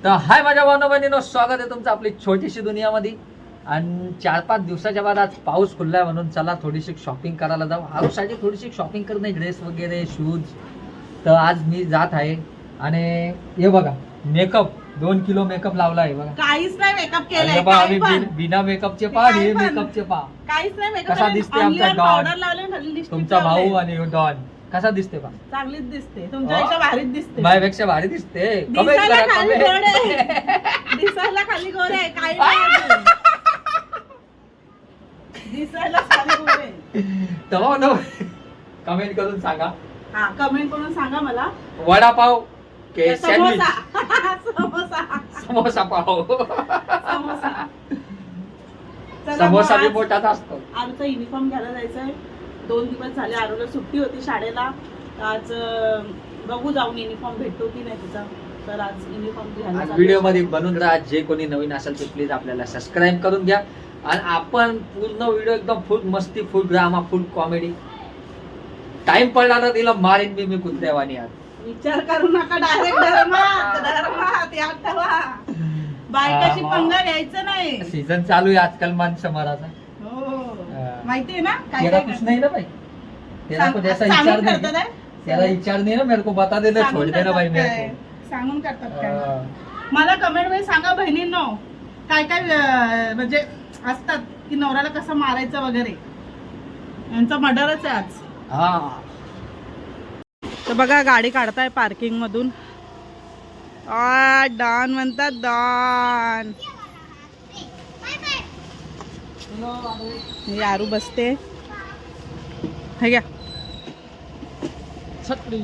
तर हाय माझ्या भावनो स्वागत आहे तुमचं आपली छोटीशी दुनियामध्ये. आणि 4-5 दिवसाच्या बाद आज पाऊस खुललाय म्हणून चला थोडीशी शॉपिंग करायला जाऊ. आरुसाठी थोडीशी शॉपिंग करणे, ड्रेस वगैरे शूज. तर आज मी जात आहे आणि हे बघा मेकअप 2 किलो मेकअप लावला आहे बघा. काहीच नाही मेकअप केलाय. आम्ही बिना मेकअपचे पा हे मेकअपचे पा काहीच नाही मेकअप. कसा दिसते आमचा डॉन, तुमचा भाऊ आणि डॉन कसा दिसते पा? चांगलीच दिसते, तुमच्यापेक्षा भारीच दिसते. माझ्यापेक्षा भारी दिसते. दिसायला खाली गोरे आहे, काही नाही. दिसायला खाली गोरे. तर कमेंट करून सांगा. हा कमेंट करून सांगा मला. वडापाव के सँडविच, समोसा पाव, समोसा बी मोठाच असतो. आरूचा युनिफॉर्म घ्यायला जायचंय. 2 दिवस झाले आरूला सुट्टी होती शाळेला. आज बघू जाऊन युनिफॉर्म भेटतो की नाही तिचा. तर आज युनिफॉर्म घ्यायला व्हिडिओ मध्ये बनून राहा. जे कोणी नवीन असेल ते प्लीज आपल्याला सबस्क्राईब करून घ्या. आणि आपण पूर्ण व्हिडिओ एकदम फुल मस्ती, फुल ड्रामा, फुल कॉमेडी. टाइम पडला तर तिला मारीन मी कुत्र्यावानी. आज विचार करू नका, डायरेक्ट बायकाशी पंगा घ्यायचं नाही. सीझन चालू आहे आजकाल मानसमाराचा. माहितीये ना तेरा कुछ नहीं ना भाई, तेरा कुछ ऐसा विचार नहीं, तेरा विचार नहीं ना मेरे को बता देना, छोड़ देना भाई मेरे को. सांगून करतात काय. मला कमेंट मध्ये सांगा बहिणींनो, काय काय म्हणजे असतात की नवऱ्याला कसं मारायचं वगैरे. यांचा मर्डरच आहे आज. हा तर बघा गाडी काढताय पार्किंग मधून. डॉन म्हणतात डॉन. यारू बसते. हे घ्या छत्री.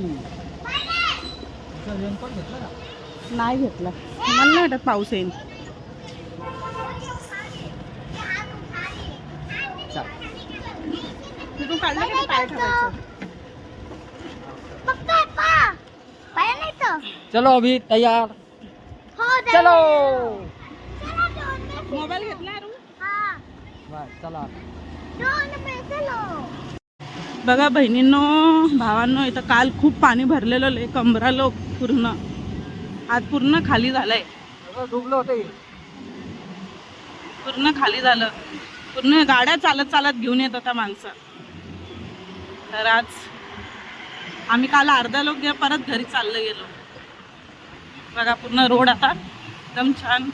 नाही घेतला, मला नाही वाटत पाऊस येईल. तिथून काढलं की काय ठेवायचं. चलो अभी तैयार. चलो मोबाईल घेतला चला. बघा बहिणींनो भावांनो, इथं काल खूप पाणी भरलेलं लय कमरालो पूर्ण. आज पूर्ण खाली झालंय. डुबलं होतं, पूर्ण खाली झालं. पूर्ण गाड्या चालत चालत घेऊन येत होता माणसं. तर आज आम्ही काल अर्धा लोक परत घरी चाललं गेलो. बघा पूर्ण रोड आता एकदम छान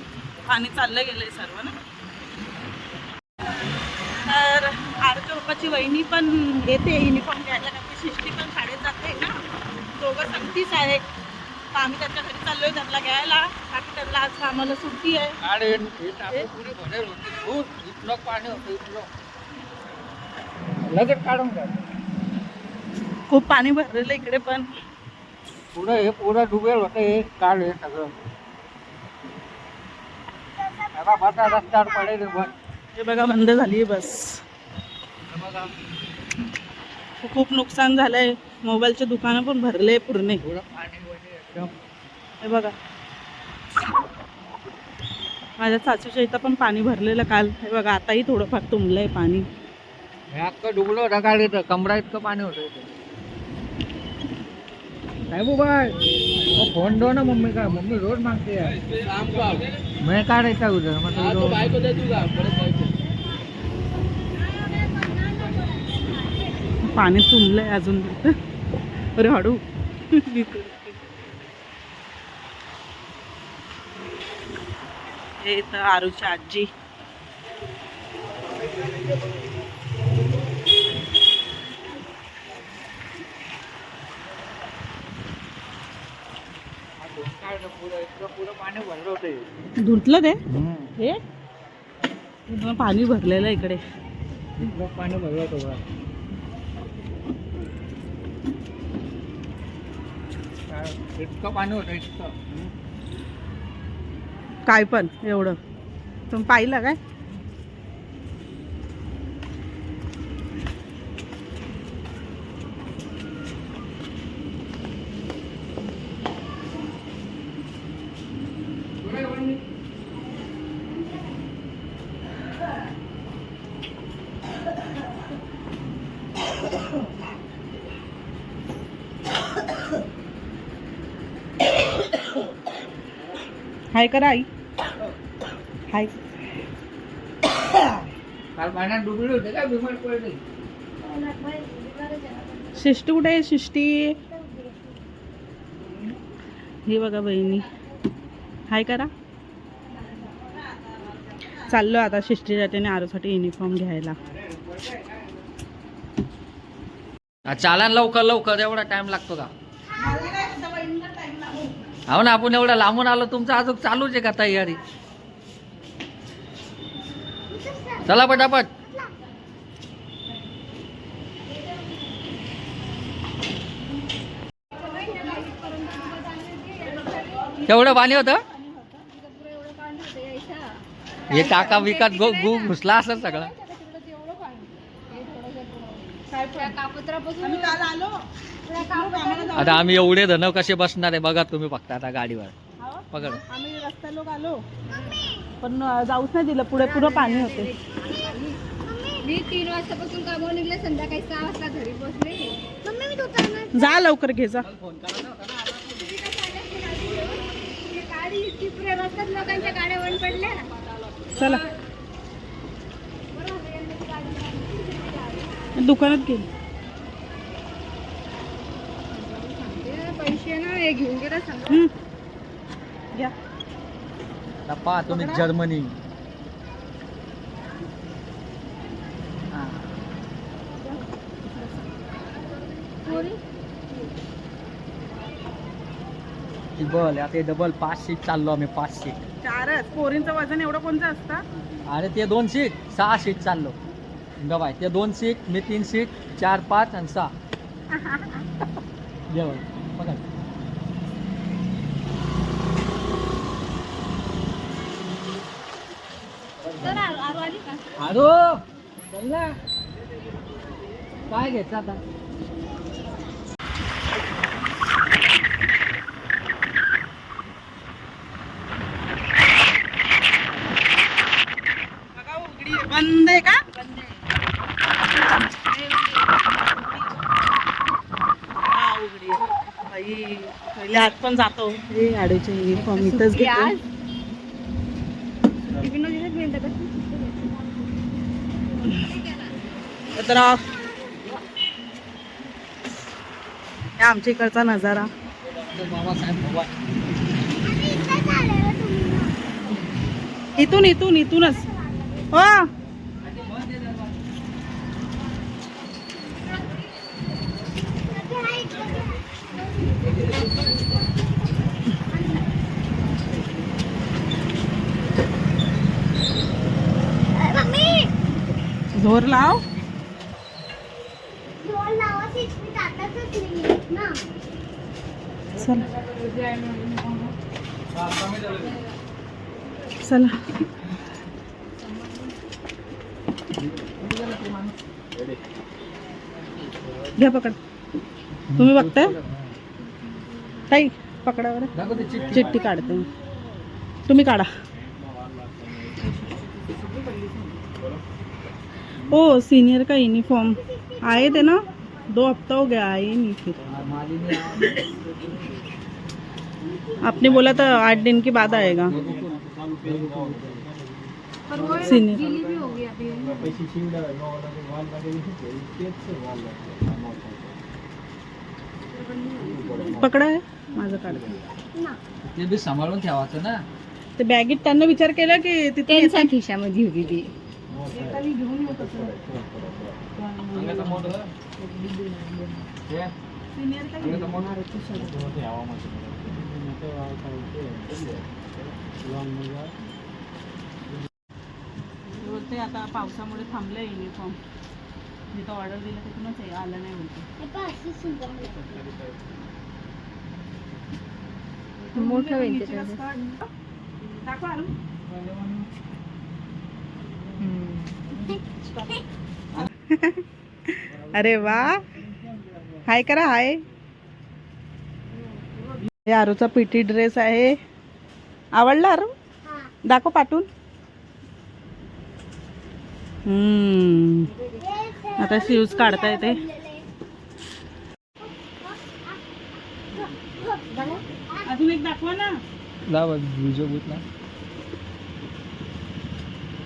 पाणी चाललं गेलंय सर्व ना. तर आरच्या पप्पाची वहिनी पण येते युनिफॉर्म घ्यायला, कारण शिष्टी पण शाळेत जाते ना. दोघं संगतीच आहे. तर आम्ही त्यांच्या घरी चाललोय त्यांना घ्यायला, बाकी त्यांना आज आम्हाला सुट्टी आहे. लगेच काढून घ्या. खूप पाणी भरलेलं इकडे पण. पुढं हे पुढं डुबेल होतं, हे काढ हे सगळं. रस्त्यावर पडेल हे बघा बंद झाली बस. खूप नुकसान झालंय. मोबाईलचे दुकानं पण भरले पूर्ण. हे बघा माझ्या सासूच्या इथं पण पाणी भरलेलं काल. हे बघा आताही थोडंफार तुंबलंय पाणी. हे अख्खं डुबलं होतं, काढ येतं कमरा इतकं पाणी होतं इथं. काय बाय फोन दो ना मम्मी का, मम्मी रोज मागते यार. मैं काढायचा उद्या मतलब पाणी तुंबलंय अजून. अरे हळू. हे तर आरूची आजी. धुतलं ते हे पाणी भरलेलं इकडे. पाणी भरलं होतं. इतकं पाणी होतं इतकं. काय पण एवढं तुम्ही पाहिलं काय. हाय करा आई. हाय. काल पाण्यात डुबले होते का बिमार पडले. शिष्टी कुठे आहे शिष्टी. हे बघा बहिणी. हाय करा. चाललो आता शिष्टी जाते आणि आरूसाठी युनिफॉर्म घ्यायला. चालन लवकर लवकर. एवढा टाइम लागतो का. हो ना आपण एवढा लांबून आलो. तुमचं अजून चालूच आहे का तयारी. चला पटापट. तेवढं पाणी होतं. हे टाका विकत गो घुसला असेल सगळं. आता आम्ही एवढे धन कसे बसणार आहे बघा तुम्ही फक्त आता गाडीवर. पकड. आम्ही रस्ता लोक आलो पण जाऊच नाही दिलं. पुढे पुढे पाणी होते. मी 3 वाजतापासून कामावर निघले. संध्याकाळी 6 वाजता घरी पोहोचले. जा लवकर घे जा. लोकांच्या गाड्या बंद पडल्या. चला दुकानात गेली. पैसे ना हे घेऊन गेला सांग. या पहा तुम्ही जर्मनी. डबल आता डबल 5 सीट चाललो आम्ही. 5 सीट. 4च. पोरींचं वजन एवढं कोणतं असतं. अरे ते 2 सीट 6 सीट चाललो. बाय ते 2 सीट मी 3 सीट 4 5 आणि 6. जेवण बघा. अरे चल ना. काय घ्यायचं आता. बंद आहे का. हा उघडी आहे. बाई पहिले आज पण जातो. हे गाडीचे युनिफॉर्म इथंच घेतो. तर आमच्या इकडचा नजारा. इथूनच हो. जोर लाव. चला घ्या पकड. तुम्ही बघताय ताई. पकडा बरं. चिठ्ठी काढते. तुम्ही काढा. ओ सीनियर का यूनिफॉर्म आए थे ना. 2 हफ्ता हो गया आए नहीं. फिर आपने बोला था 8 दिन के बाद आएगा. सीनियर पकडा आहे माझं काढते. ते बी सांभाळून ठेवायचं ना. ते बॅगेत त्यांना विचार केला की तिथे त्यांच्या खिशामध्ये होती ती. घेऊन येऊ तसं. बोलते आता पावसामुळे थांबलं युनिफॉर्म. मी तर ऑर्डर दिलं तिथूनच आहे. आलं नाही बोलते. मोठं वेळ दाखवा आलू. अरे वा. हाय करा. हाय. हे आरूचा पीटी ड्रेस आहे. आवडला आरू. दाखव पाठवून. आता शूज काढता येते. अजून एक दाखवा ना. ला व्हिडिओ बूथ ना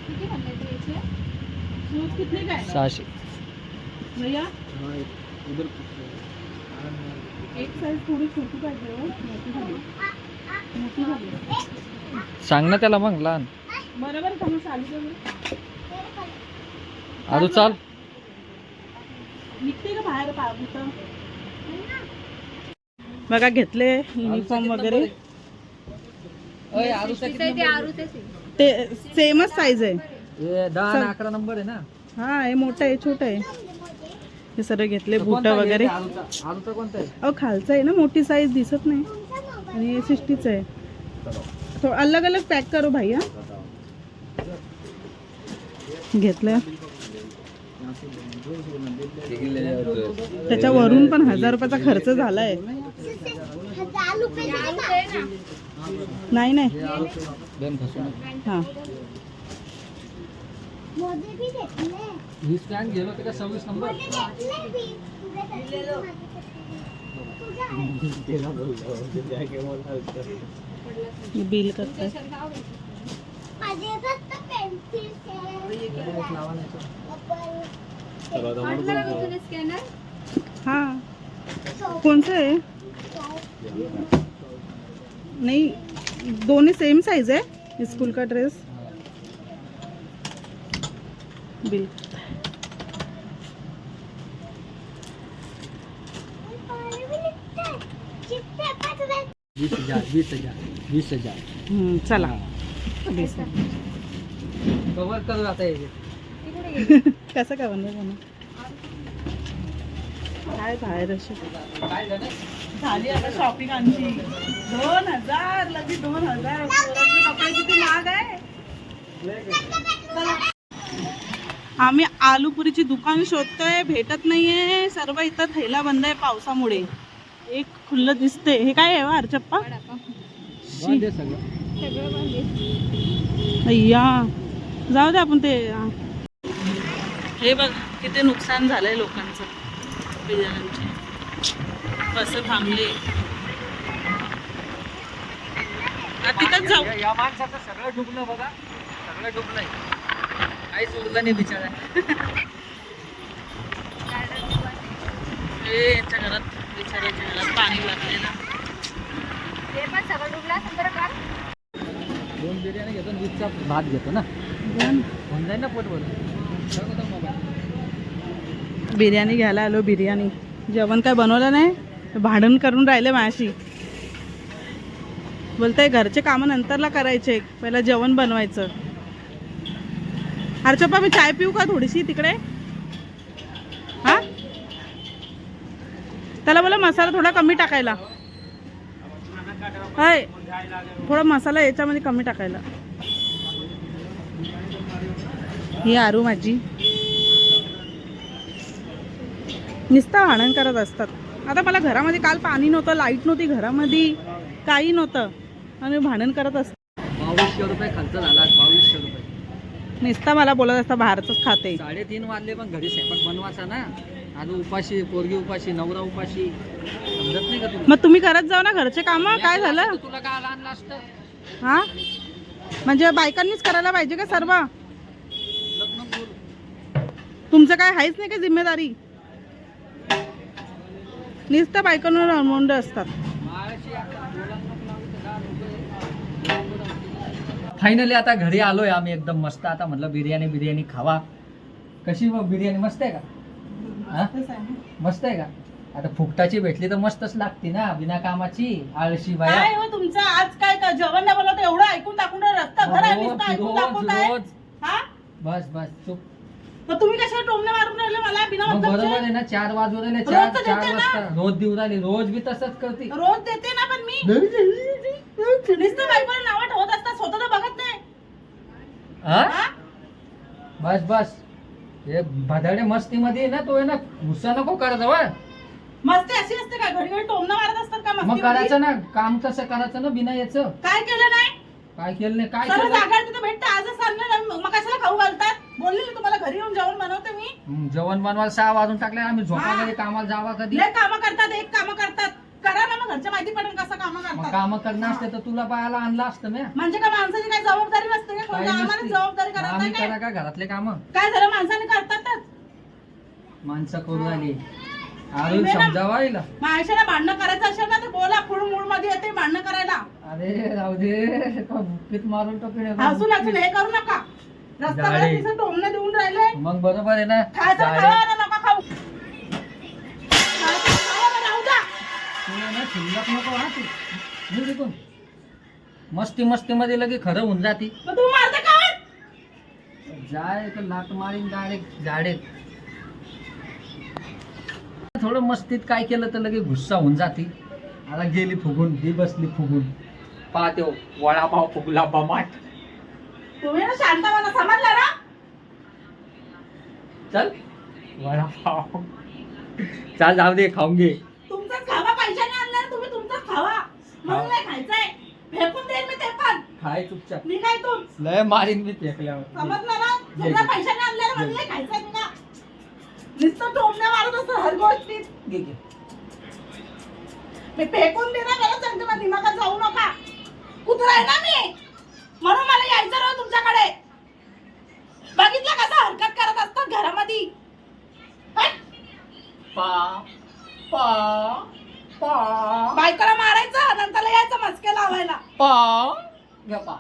किती म्हणले ते याचे? शूज कितने का है 600 भैया? एक साइज थोडी छोटी पाहिजे हो, मोठी झाली. मोठी झाली. सांग ना त्याला मग लहान बरोबर का मग चालू कर. आरू चाल. निघते का बाहेर पाहू? बघा घेतले युनिफॉर्म वगैरे. ते आरूचेच आहे. ते सेमच साईज आहे. 10-11 नंबर आहे ना. हा हे मोठं आहे छोटं आहे. हे सर्व घेतले बूट कोणता आहे? वगैरे. आरूचा कोणता आहे? अहो खालचं आहे ना, मोठी साईज दिसत नाही आणि 60च आहे. तो अलग अलग पॅक करो भैया. घेतलं त्याच्यावरून पण 1000 रुपयाचा खर्च झालाय. नाही नाही हा ही स्टँड गेलो ते का 26 नंबर. बिल करताय. स्कॅनर हा कोणचं आहे? नाही दोन्ही सेम साइज है स्कूल का ड्रेस. बिल 20,000. चला कवर करू आता हे. कसं का बनवलं काय बाहेर अशी काय झालं? झाली आता शॉपिंग आमची. 2000 लगेच 2000. पोरांचे कपडे किती महाग आहे. आम्ही आलूपुरीची दुकान शोधतोय, भेटत नाहीये. सर्व इथं थैला बंद आहे पावसामुळे. एक खुल्लं दिसते. हे काय आहे हरचप्पा? बंद आहे सगळं. सगळं बंद आहे. अय्या जाऊ दे आपण ते. हे बघ किती नुकसान झालंय लोकांचं. बिल्डरांचे बस थांबले. तिथंच जाऊ. या माणसाचं सगळं डुबलं बघा. सगळं डुबलंय. काहीच उरलं नाही बिचारा. यांच्या घरात बिचाराच्या घरात पाणी लागलेलं. ते पण सगळं डुबला असेल बरं का. 2 बिर्याणी घेतो 20चा भात घेतो ना. होऊन जाईल ना पोटभर. बिर्याणी घ्यायला आलो. बिर्याणी जेवण काय बनवलं नाही. भांडण करून राहिले माझ्याशी. बोलताय घरचे कामं नंतरला करायचे, पहिला जेवण बनवायचं. हर्षप्पा मी चाय पिऊ का थोडीशी तिकडे? हा त्याला बोला मसाला थोडा कमी टाकायला. हाय थोडा मसाला याच्यामध्ये कमी टाकायला. ही आरू माझी नुसतं भांडण करत असतात. आता मला घरामध्ये काल पाणी नव्हतं, लाईट नव्हती घरामध्ये, काही नव्हतं आणि भांडण करत असतात. 2200 रुपये खर्च झाला. 2200 रुपये नुसता मला बोलत असता बाहेरच खाते. 3:30 वाजले पण घरी स्वयंपाक बनवायचा ना. आज उपाशी, पोरगी उपाशी, नवरा उपाशी. समजत नाही का तुला? मग तुम्ही करत जाऊ ना घरचे काम. काय झालं? तुला काय आणलं असतं? हा म्हणजे बायकांनीच करायला पाहिजे का सर्व? लग्न बोल. तुमचं काय आहेच नाही का जिम्मेदारी? नुसतं बायकांवर अवलंबून असतात. फायनली आता घरी आलोय आम्ही एकदम मस्त. आता म्हटलं बिर्याणी खावा. कशी मग बिर्याणी मस्त आहे का? हा मस्त आहे का? आता फुकटाची भेटली तर मस्तच लागते ना, बिना कामाची. आळशी बाया. काय हो तुमचं आज काय जेवण नाही बनवत एवढं ऐकून टाकून रस्ता घर आहे नुसतं ऐकून टाकून आहे. रोज हा बस बस चुप. मग तुम्ही कशाला टोमणे मारून राहिले मला बिना मग बरोबर मतलबचे? आहे ना. 4 वाजून राहिले. रोज 4 तर देते ना. वाजता रोज देऊ राहिले. रोज बी तसंच करते. रोज देते ना पण मी नुसतं बायकोला नावं ठेवत असतात, स्वतः तर बघत नाही. हा हा? बस बस. हे भदाडे मस्ती मध्ये ना तो आहे ना, गुस्सा नको करत हवा. मस्ती अशी असते का? घडी घडी टोमणं मारत असतात का मग मस्तीमध्ये? करायचं ना काम, तसं करायचं ना बिना याचं. काय केलं नाही? काय केलं नाही? काय सर्व केलं? जागा तिथं भेटतं. आजच सांगलं मग कशाला खाऊ घालतात? बोलले ना तुम्हाला घरी येऊन जेवण बनवते मी. जेवण बनवायला 6 वाजून टाकले. आम्ही झोपा कधी, कामाला जावा कधी. लय कामं करतात, एक कामं करतात. करा ना, मग घरच्या माहिती पडेल कसं कामं मग करतात. काम करणं असते तर तुला पाहायला आणलं असतं म्या. म्हणजे का माणसाची काही जबाबदारी नसते का? काही कोणत्या आम्हाला नसती. जबाबदारी करत आम्ही नाही करा काय? का घरातले काम? काय झालं माणसाने करतातच. माणसं करू राहिली. अजून समजावा हिला. माणसाला भांडणं करायचं असेल ना तर बोला, फुल मूड मध्ये येते भांडणं करायला. अरे राहू दे, का बुक्कीत मारून टाकून हसून हसून हे करू नका. रस्त्यावर जाळे. तिथं टोमणे देऊन राहिले. मग बरोबर आहे ना. खायचं जाळे. खावा ना, नका खाऊ. खायचं खावा ना, राहू द्या. तू ना शिल्लक नको हा तू. निघ इथून. मस्ती मस्ती मध्ये लगे खरं होऊन जाती. मग तुम्ही मारता का? जाय तर लाट मारीन डायरेक्ट झाडे. थोडं मस्तीत काय केलं तर लगे गुस्सा होऊन जाती. आता गेली फुगून, ही बसली फुगून. पाहते वडापाव फुगला बमाट. तुम्ही ना शांतपणा समजला ना. चल वडापाव. चल जाऊ दे, खाऊन घे. तुमचाच खावा, पैशाने आणलं तुम्ही तुमचाच खावा. म्हणून नाही खायचंय. फेकून देईल मी ते पण. खाय चुपचाप. निघा इथून. लय मारीन मी फेकल्यावर. समजलं ना. घे, तुमच्या घे. पैशाने आणलेलं म्हणून नाही खायचंय. निघा. नुसतं टोमण्या मारत असतं हर गोष्टीत. घे घे. मी फेकून देणार, मला सांगते मग दिमागात जाऊ नका. कुत्रा आहे ना मी, म्हणून मला यायचं राव तुमच्याकडे. बघितलं कसं हरकत करत असतात घरामध्ये. हट. पा पा पा बायकोला मारायचं, नंतर यायचं मस्के लावायला. पा घ्या पा.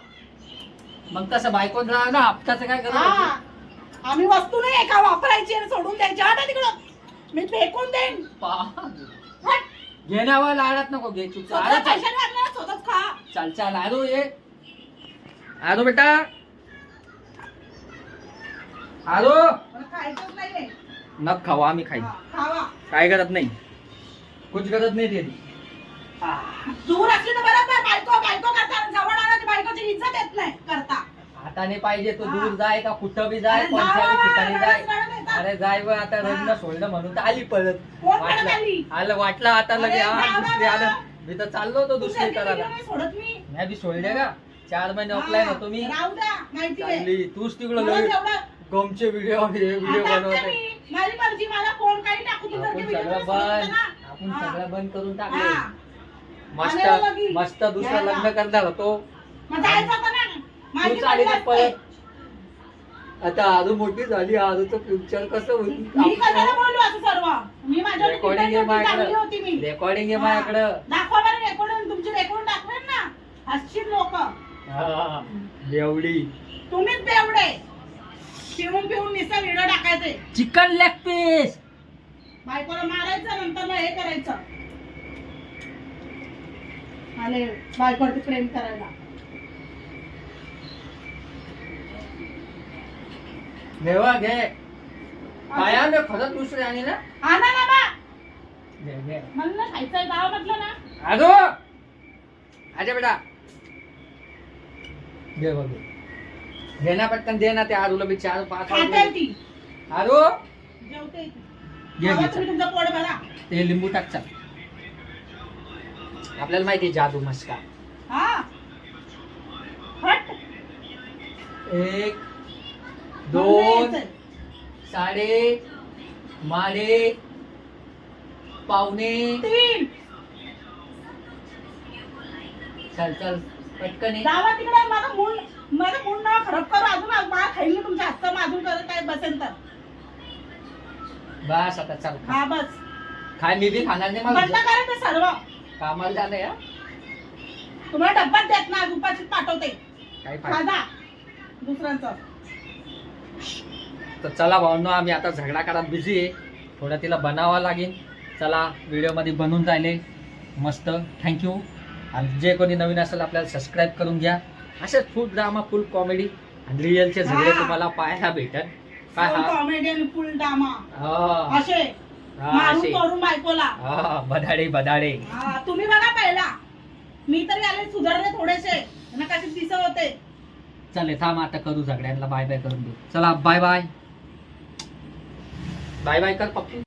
मग तसं बायकोन राहा ना, हप्त्याचं काय हा. करायचं? आम्ही वस्तू नाही एका वापरायची आणि सोडून द्यायची. आता तिकडं मी फेकून देईन. पा हट. घेण्यावर लाडत नको घे चुपचाप. स्वतः अरे चल. पैशाने आणलेलं स्वतःच खा. चल चल आरो ये. आरो बेटा. आरो. मला खायचंच नाहीये. नक खावा, आम्ही खाई. हा, खावा. काय करत नाही, कुछ करत नाही ते. दूर असली तर बरोबर बायको बायको करता, जवळ आला बायकोची इज्जत येत नाही करता. हाताने पाहिजे तो हा. दूर जाय का कुठं बी जाय, अरे कोणत्या बी जावा, ठिकाणी जाय. रडत रडत येतात. अरे जाय व आता रडणं हा. सोडलं म्हणून तर आली परत. कोण परत आली? आलं वाटलं आता लगे अरे हा जावा दुसरी ना. आलं. मी तर चाललो होतो तुझ्या दुसरी video करायला. नाही सोडत मी. मी बी सोडले का 4 महिने ऑफलाईन होतो मी. राहू द्या, माहिती आहे. चालली तूच तिकडं मला लगे जेवढं- गमचे व्हिडिओ व्हिडिओ आता बनवते. मी, माझी मर्जी, मला कोण काही टाकू तिथं आपण ते video सगळं मध्ये सोडत बंद, ना. आपण हा. सगळं बंद करून टाकले. हा. मस्त आणायला लगी. मस्त दुसरं यायला. लग्न करणार होतो. मग जायचं होतं ना. माझी तू चालली मर्जी तर परत. असते. आता आरू मोठी झाली, आरूचं फ्युचर कसं होईल? मी कशाला बोलू असं सर्व? मी माझ्या रेकॉर्डिंग आहे चांगली होती मी. माझ्याकडं. रेकॉर्डिंग आहे हा. माझ्याकडं. दाखवा बरं रेकॉर्डिंग, तुमची रेकॉर्ड दाखवेन ना. हसशील लोक. हा, एवढी तुम्हीच बेवडे. पिऊन पिऊन नुसतं व्हिडिओ टाकायचे. Chicken leg piece. बायकोला मारायचं, नंतर मग हे करायचं. आणि बायकोवरती प्रेम करायला. देवा घे. पाया ना खरंच दुसरी आणि ना. आणा ना बा. घे घे. मला ना खायचंय, जावं म्हटलं ना. आरू आजा बेटा. घे बघ घे ना पटकन, दे ना त्या आरूला बी 4-5 खाते ती. आरू जेवते ती. घे खावा घे तुम्ही चल. तुमचं पोट भरा. ते लिंबू टाक चल. आपल्याला माहिती आहे जादू मस्का. हा. हट. 1 मला 2 यायचंय. साडे माडे पावणे. 3. चल चल पटकन ये. जावा तिकडे. माझं मूड नाव खराब करू. अजून मार खाईल मी तुमच्या हातचं. अजून करत काय बसेल तर. बस आता चल खा. हा बस. खाय, मी बी खाणार नाही. बंद मला करा ते सर्व. कामाला झालं या तुम्हाला डब्यात देत ना, दुपारची पाठवते. काय फायदा. खाजा दुसऱ्यांचं. तर चला भावनो, आम्ही आता झगडा करायला बिझी आहे. थोडं तिला बनावं लागेल. चला व्हिडिओमध्ये बनवून राहिले मस्त. थँक्यू. आणि जे कोणी नवीन असेल आपल्याला सबस्क्राईब करून घ्या. असेच फुल ड्रामा, फुल कॉमेडी आणि रिअलचे झगडे हा. तुम्हाला पाहायला भेटत. काय हा कॉमेडी आणि फुल ड्रामा हा, असे हा, मारून असे. तोडून बायकोला. हा, बदाडे बदाडे. हा, तुम्ही बघा पहिला. मी तरी आले सुधारले थोडेसे. त्यांना कसे दिसत होते. चले थांब आता करू झगड्यांना बाय बाय करून देऊ. चला बाय बाय. बाय बाय कर पप्पू.